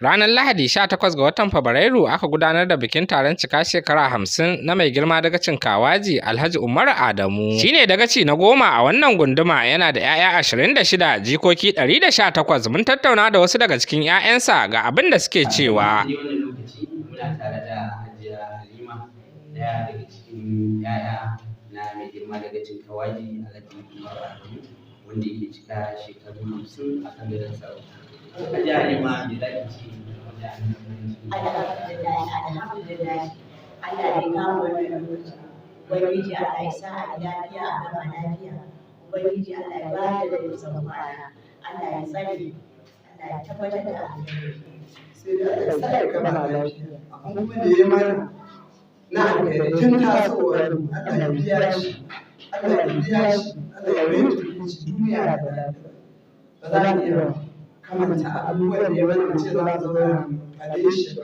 Ranar Lahadi 18 ga watan Fabrairu aka gudanar da bikin taron cika shekara 50 na mai girma dagacin Kawaji Alhaji Umaru Adamu. Shi ne dagaci na 10 a wannan gunduma, yana da 'ya'ya 26, jikoki 118. Mun tattauna da wasu daga cikin 'ya'yansa ga abin da suke cewa. Muna tare da Hajiya Halima, daya daga cikin 'ya'ya na mai girma dagacin Kawaji Alhaji Umaru Adamu, wanda yake cika shekaru 50 a kan gadon sarauta. Hajiya Halima, me za ki ce? Alhamdulillah, Allah ya kawo wannan lokaci. Ubangiji Allah ya sa a lafiya, a gama lafiya. Ubangiji Allah ya ba da nisan kwana. Allah ya tsare, Allah ya tabbatar da alheri. Sai da Allah ya sa ya gama lafiya. Abubuwan da ya mana na alheri tun tasowar Allah ya biya shi. Allah ya biya shi. Allah ya rinta shi duniya da lafiya. Ba za mu iya kamanta abubuwan da ya mana mace za mu zauna a dai shi.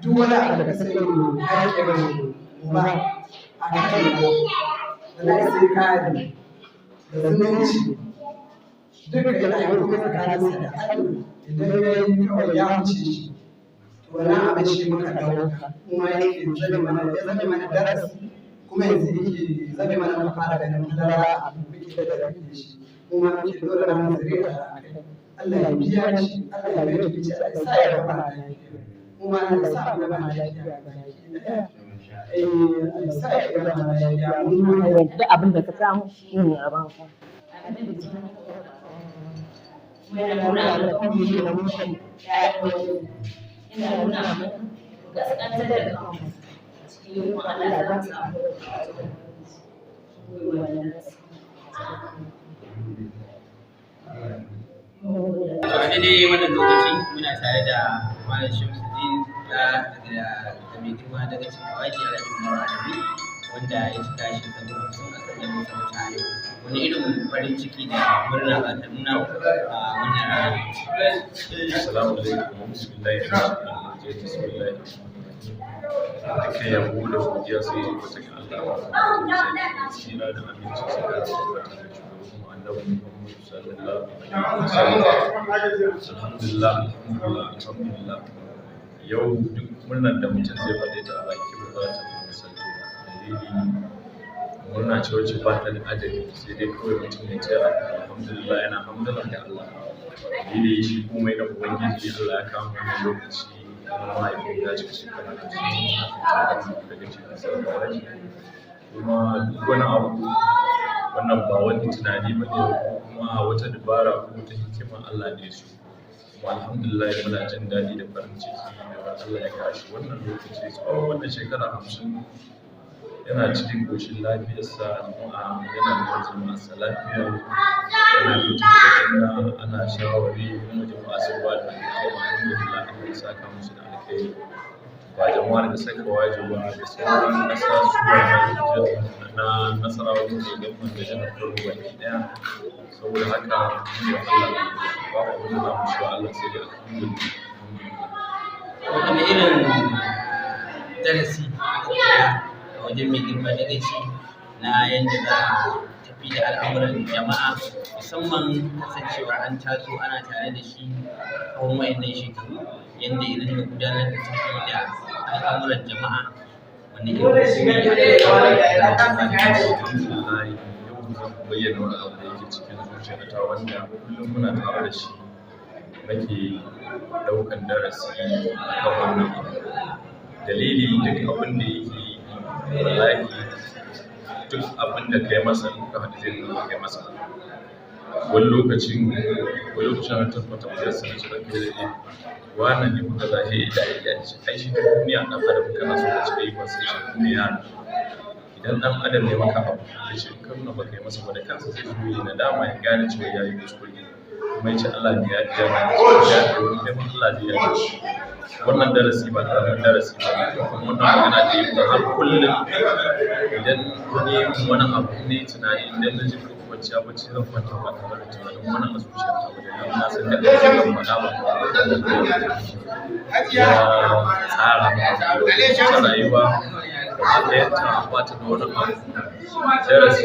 Duk wani abu da sai haƙƙin uba a kan ba, wala sai kare da zumunci duka yana yi kuma tsakaninsa da Allah. Idan ya yi kawai ya wuce shi, to wani abin shi muka ɗauka kuma yake zame mana darasi, kuma yanzu yake zame mana mafara ganin madara a muke da shi, kuma muke dole na zuriya a kai. Allah ya biya shi, Allah ya biya shi, Allah ya sa ya gama lafiya, kuma Allah ya sa mu gama lafiya baki ɗaya. Allah ya sa ya gama lafiya. Duk abin da ka samu shi ne a banka. Yana nuna da kanmu da mutum yana nuna mu gaskantar da kanmu cikin yin Allah za mu samu A daidai wannan lokaci muna tare da Malam Shamsuddin da mai girma dagacin Kawaji Alhaji Umaru Adamu, wanda ya cika shekaru 50 a kan gadon sarauta a yau. Wani irin farin ciki da murna za ta nuna a wannan rana? Assalamu alaikum, bismillah. Dukkan yabo da godiya sai ya wata ga Allah, sai da aminci sai da tabbata da shugaban annabi Muhammad sallallahu alaihi wasallam. Alhamdulillah. Yau duk murnar da mutum zai faɗe ta a baki ba za ta misaltu ba. Dalili murna ce wacce ba ta da adadi, sai dai kawai mutum ya ce alhamdulillah, yana hamdala da Allah. Dalili shi komai da Ubangiji Allah ya kama wannan lokaci. Mahaifin ya cika shekara da su daga cikin sarrafa, kuma duk wani abu wannan ba wani tunani ba ne, kuma wata dabara ko wata hikimar Allah ne su. Kuma alhamdulillah muna jin daɗi da farin ciki da Allah ya kashi wannan lokaci tsawon wannan shekara 50 yana cikin ƙoshin lafiyarsa, jama'a yana da jama'arsa lafiya, yana mutunta ana shawari, kuma jama'a sun ba da alhamdulillah Allah ya saka musu da alkhairi. Ba jama'ar da saka wajibi ba da sauran na Nasarawa da gwamnan da jihar Kano baki ɗaya. Saboda haka mun yi Allah ba mu wani za mu shi Allah sai da alhamdulillah. Wani irin darasi a wajen mai girma dagaci na yadda za a tafi da al'amuran jama'a, musamman kasancewa an taso ana tare da shi tsawon wayannan shekaru, yadda idan ka gudanar da tafi da al'amuran jama'a wani irin su ne Alhamdulillah, yau zan bayyana wani abu da yake cikin zuciyata wanda kullum muna tare da shi nake ɗaukan darasi kan wannan abu. Dalili duk abin da yake wallahi duk abin da kai masa in ka haɗu zai zama kai masa. Wani lokacin na tabbata da sanar da kai da wannan ne kuka zahe da ya ce ai shi duniya ɗan adam kana so ka ci ba sai shi duniya. Idan ɗan adam ne maka abu ya ce kan na baka yi masa ba da kansa zai zo yi nadama ya gane cewa ya yi kuskure, kuma ya ce Allah ne ya biya ma ya ce wani kai Allah ne ya biya. Wannan darasi ba ƙaramin darasi ba, kuma wannan magana da yi har kullum idan wani wani abu ne tunani, idan na ji kwanciya bacci zan kwanta ba tare da tunanin wani a zuciyarta ba, da na san da ƙarfi zan faɗa ba ya tsara ta rayuwa ba ta da wani abu darasi